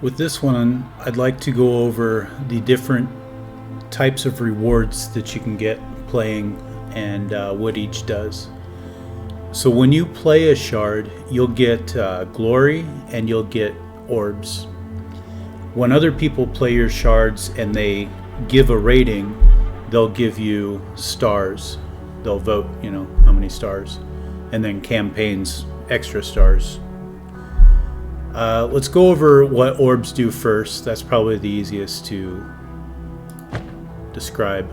With this one, I'd like to go over the different types of rewards that you can get playing and what each does. So when you play a shard, you'll get glory and you'll get orbs. When other people play your shards and they give a rating, they'll give you stars. They'll vote, how many stars, and then campaigns, extra stars. Let's go over what orbs do first. That's probably the easiest to describe.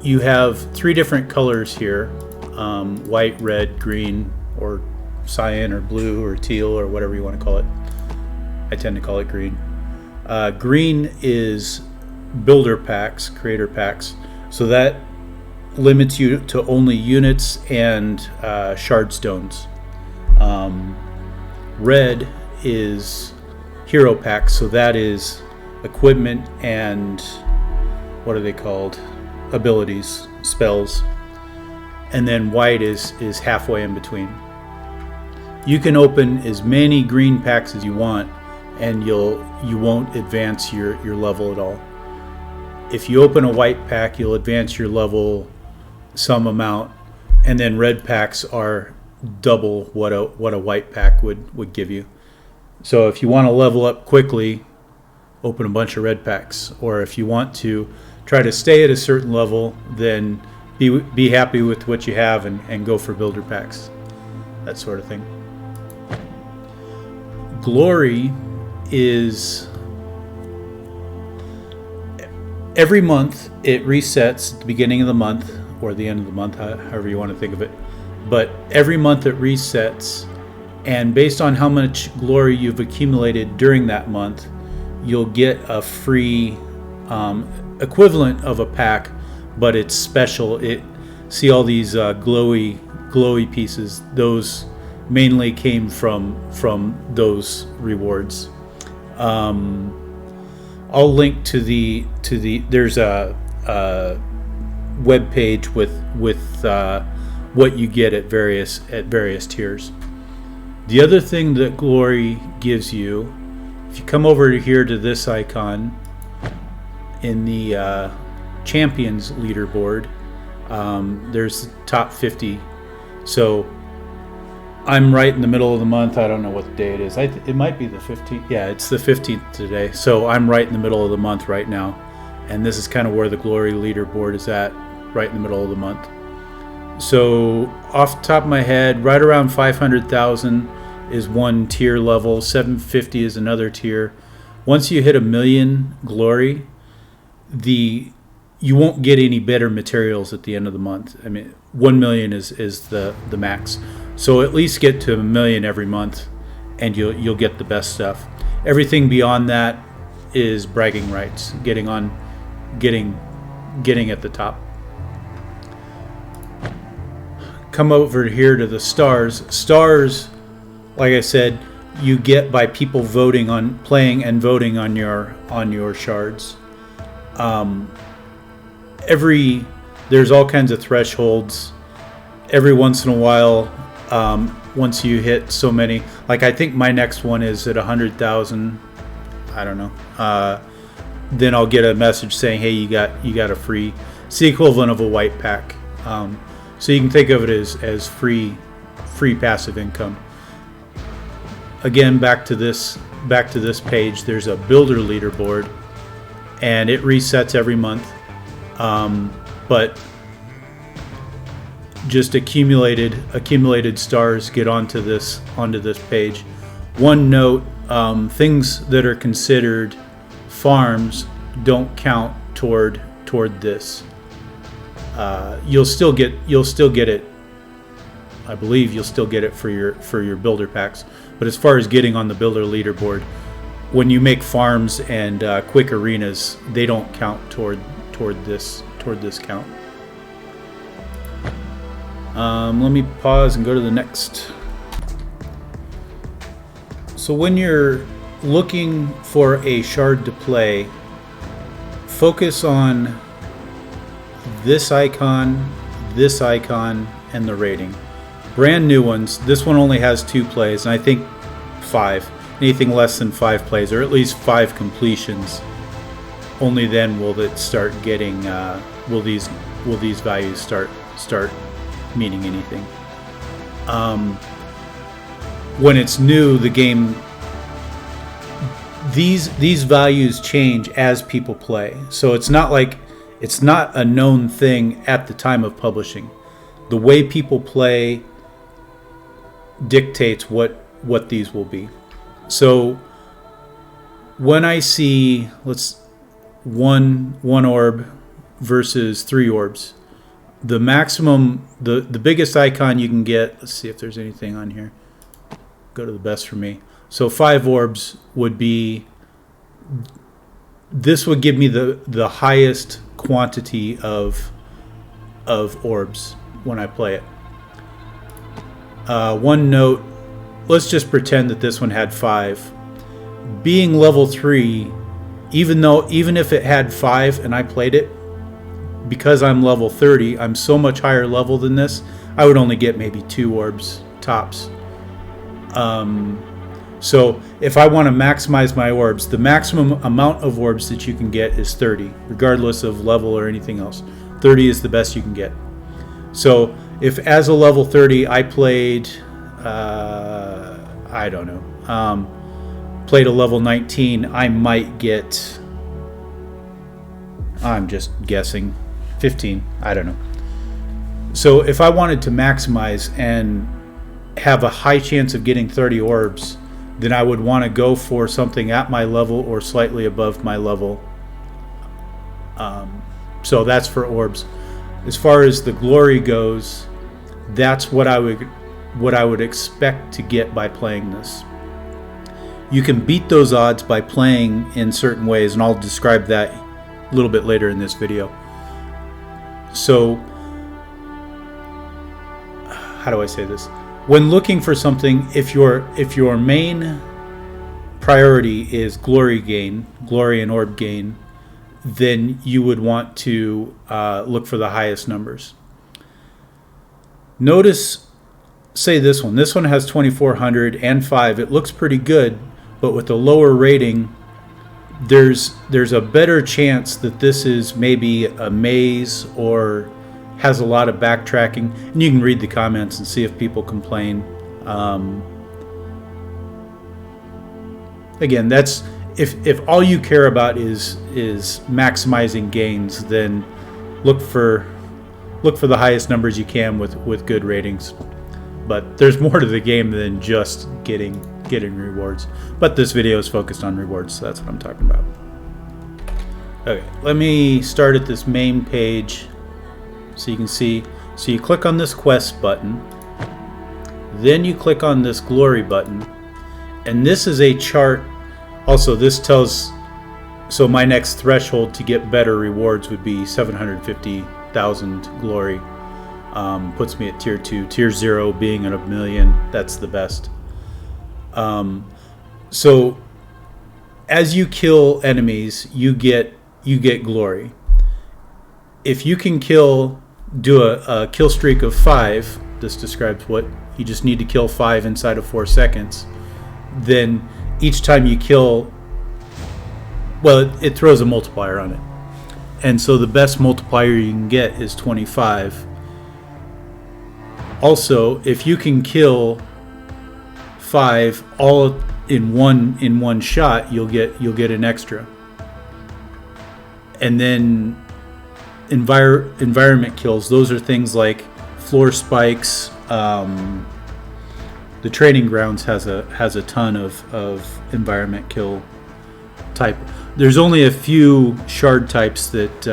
You have three different colors here, white, red, green, or cyan, or blue, or teal, or whatever you want to call it. I tend to call it green. Green is builder packs, creator packs, so that limits you to only units and shard stones. Red is hero packs, so that is equipment and what are they called? Abilities, spells. And then white is halfway in between. You can open as many green packs as you want, and you won't advance your level at all. If you open a white pack, you'll advance your level some amount, and then red packs are double what a white pack would give you. So if you want to level up quickly, open a bunch of red packs, or if you want to try to stay at a certain level, then be happy with what you have and go for builder packs, that sort of thing. Glory is every month it resets at the beginning of the month or the end of the month, however you want to think of it. But every month it resets, and based on how much glory you've accumulated during that month, you'll get a free equivalent of a pack, but it's special. See all these glowy pieces? Those mainly came from those rewards. I'll link to the there's a web page with what you get at various tiers. The other thing that glory gives you, if you come over here to this icon in the champions leaderboard, there's the top 50. So I'm right in the middle of the month. I don't know what day it is. It might be the 15th. Yeah, it's the 15th today. So I'm right in the middle of the month right now, and this is kind of where the glory leaderboard is at, right in the middle of the month. So off the top of my head, right around 500,000 is one tier level, 750 is another tier. Once you hit 1 million glory, you won't get any better materials at the end of the month. I mean, 1 million is the max. So at least get to 1 million every month, and you'll get the best stuff. Everything beyond that is bragging rights, getting at the top. Come over here to the stars. Stars, like I said, you get by people voting on playing and voting on your shards. There's all kinds of thresholds. Every once in a while, once you hit so many, like I think my next one is at 100,000. I don't know. Then I'll get a message saying, "Hey, you got a free." It's the equivalent of a white pack. So you can think of it as free passive income. Again, back to this page. There's a builder leaderboard, and it resets every month. But just accumulated stars get onto this page. One note: things that are considered farms don't count toward this. You'll still get it. I believe you'll still get it for your builder packs. But as far as getting on the builder leaderboard, when you make farms and quick arenas, they don't count toward this count. Let me pause and go to the next. So when you're looking for a shard to play, focus on this icon, and the rating. Brand new ones. This one only has 2 plays, and I think 5. anything less than 5 plays, or at least 5 completions. Only then will it start getting will these values start meaning anything. When it's new, the game, these values change as people play. So it's not a known thing at the time of publishing. The way people play dictates what these will be. So when I see one orb versus 3 orbs, the maximum, the biggest icon you can get, let's see if there's anything on here. Go to the best for me. So 5 orbs would be, this would give me the highest quantity of orbs when I play it. One note, let's just pretend that this one had 5. Being level 3, even if it had 5 and I played it, because I'm level 30, I'm so much higher level than this, I would only get maybe 2 orbs tops. So if I want to maximize my orbs, the maximum amount of orbs that you can get is 30, regardless of level or anything else. 30 is the best you can get. So if as a level 30 I played, I don't know, played a level 19, I might get, I'm just guessing, 15, I don't know. So if I wanted to maximize and have a high chance of getting 30 orbs, then I would want to go for something at my level or slightly above my level. So that's for orbs. As far as the glory goes, that's what I would expect to get by playing this. You can beat those odds by playing in certain ways, and I'll describe that a little bit later in this video. So, how do I say this? When looking for something, if your main priority is glory and orb gain, then you would want to look for the highest numbers. Notice, say this one has 2400 and 5. It looks pretty good, but with a lower rating, there's a better chance that this is maybe a maze or has a lot of backtracking. And you can read the comments and see if people complain. Again, that's if all you care about is maximizing gains, then look for the highest numbers you can with good ratings. But there's more to the game than just getting rewards. But this video is focused on rewards, so that's what I'm talking about. Okay, let me start at this main page so you can see. So you click on this quest button, then you click on this glory button, and this is a chart. Also, this tells, so my next threshold to get better rewards would be 750,000 glory. Puts me at tier 2. Tier 0 being at 1,000,000, that's the best. So as you kill enemies, you get glory. If you can do a kill streak of 5, this describes what you just need to kill 5 inside of 4 seconds, then each time you kill, well, it throws a multiplier on it. And so the best multiplier you can get is 25. Also, if you can kill 5 all in one shot, you'll get an extra. And then environment kills, those are things like floor spikes. The training grounds has a ton of environment kill type. There's only a few shard types that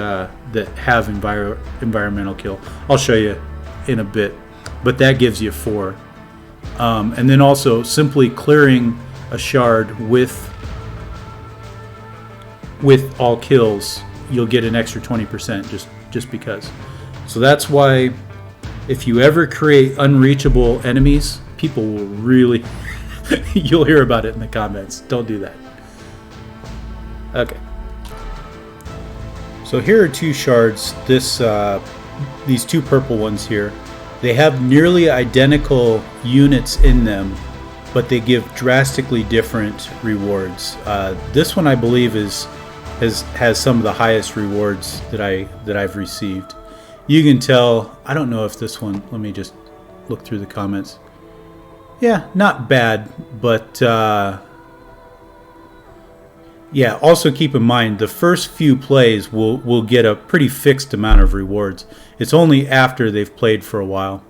have environmental kill. I'll show you in a bit, but that gives you 4. And then also simply clearing a shard with all kills, you'll get an extra 20% just because. So that's why if you ever create unreachable enemies, people will really you'll hear about it in the comments. Don't do that. Okay. So here are 2 shards. These 2 purple ones here, they have nearly identical units in them, but they give drastically different rewards. This one I believe has some of the highest rewards that I've received. You can tell. I don't know if this one. Let me just look through the comments. Yeah, not bad, but yeah. Also keep in mind the first few plays will get a pretty fixed amount of rewards. It's only after they've played for a while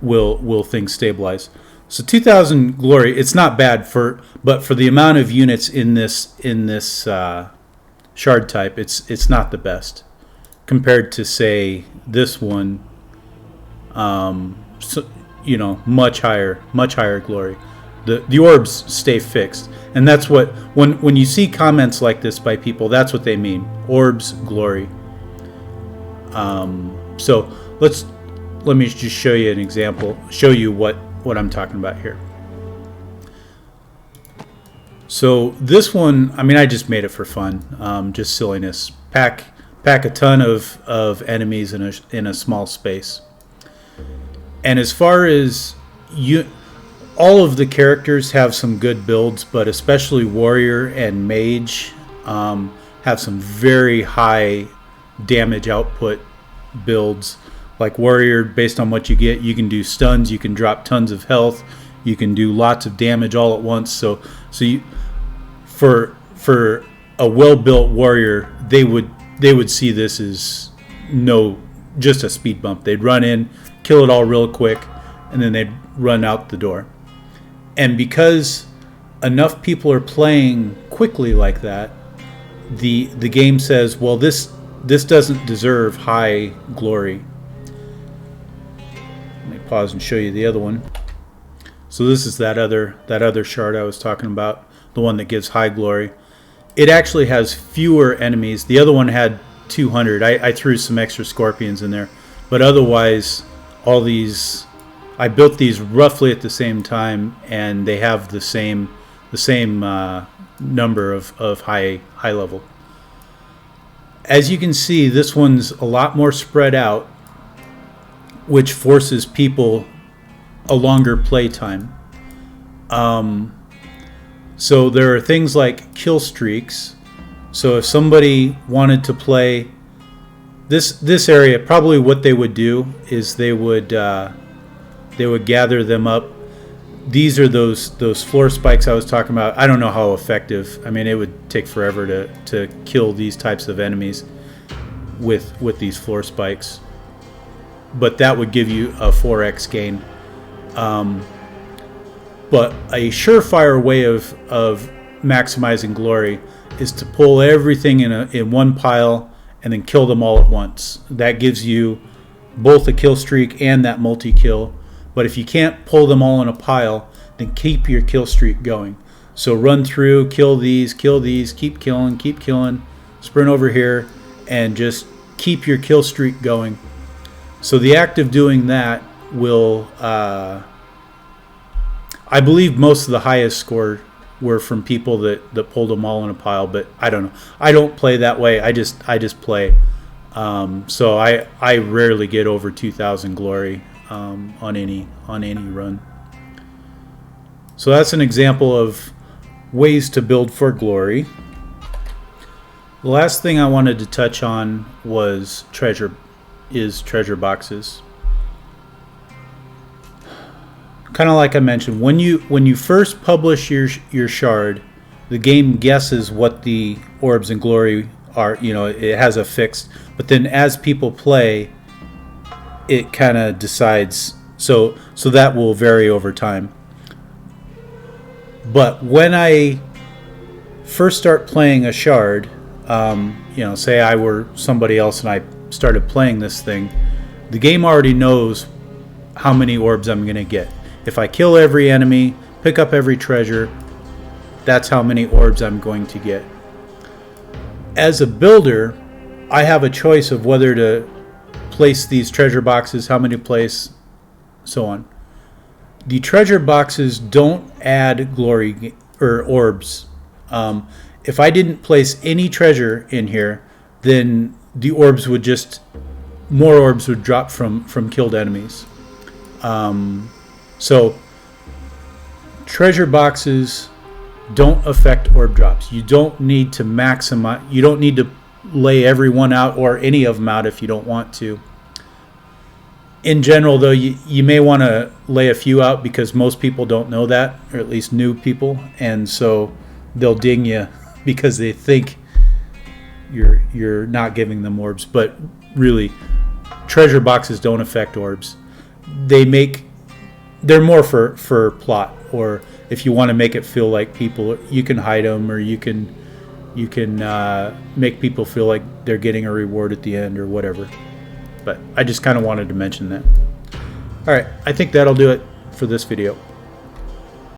will things stabilize. So 2,000 glory, it's not bad but for the amount of units in this shard type, it's not the best compared to say this one. So, you know, much higher glory. The orbs stay fixed, and that's what when you see comments like this by people, that's what they mean. Orbs glory. So let me just show you an example. Show you what I'm talking about here. So this one, I mean, I just made it for fun, just silliness. Pack a ton of enemies in a small space. And as far as all of the characters have some good builds, but especially warrior and mage have some very high damage output builds. Like warrior, based on what you get, you can do stuns, you can drop tons of health, you can do lots of damage all at once. So you, for a well-built warrior, they would see this as just a speed bump. They'd run in, kill it all real quick, and then they'd run out the door. And because enough people are playing quickly like that, the game says, well, this doesn't deserve high glory. Let me pause and show you the other one. So this is that other shard I was talking about, the one that gives high glory. It actually has fewer enemies. The other one had 200. I threw some extra scorpions in there, but otherwise, all these, I built these roughly at the same time, and they have the same number of high level. As you can see, this one's a lot more spread out, which forces people a longer play time. So there are things like kill streaks. So if somebody wanted to play this area, probably what they would do is they would gather them up. These are those floor spikes I was talking about. I don't know how effective. I mean, it would take forever to kill these types of enemies with these floor spikes. But that would give you a 4x gain. But a surefire way of maximizing glory is to pull everything in one pile and then kill them all at once. That gives you both a kill streak and that multi-kill. But if you can't pull them all in a pile, then keep your kill streak going. So run through, kill these, keep killing, sprint over here, and just keep your kill streak going. So the act of doing that will, I believe most of the highest score were from people that pulled them all in a pile, but I don't know. I don't play that way. I just play. So I rarely get over 2,000 glory on any run. So that's an example of ways to build for glory. The last thing I wanted to touch on was treasure boxes. Kind of like I mentioned, when you first publish your shard, the game guesses what the orbs and glory are. You know, it has a fixed, but then as people play, it kind of decides. So that will vary over time. But when I first start playing a shard, say I were somebody else and I started playing this thing, the game already knows how many orbs I'm going to get. If I kill every enemy, pick up every treasure, that's how many orbs I'm going to get. As a builder, I have a choice of whether to place these treasure boxes, how many place, so on. The treasure boxes don't add glory or orbs. If I didn't place any treasure in here, then the orbs would more orbs would drop from killed enemies. So treasure boxes don't affect orb drops. You don't need to maximize. You don't need to lay everyone out or any of them out if you don't want to. In general, though, you may want to lay a few out because most people don't know that, or at least new people, and so they'll ding you because they think you're not giving them orbs. But really, treasure boxes don't affect orbs. They're more for plot, or if you want to make it feel like people, you can hide them, or you can make people feel like they're getting a reward at the end or whatever. But I just kind of wanted to mention that. All right, I think that'll do it for this video.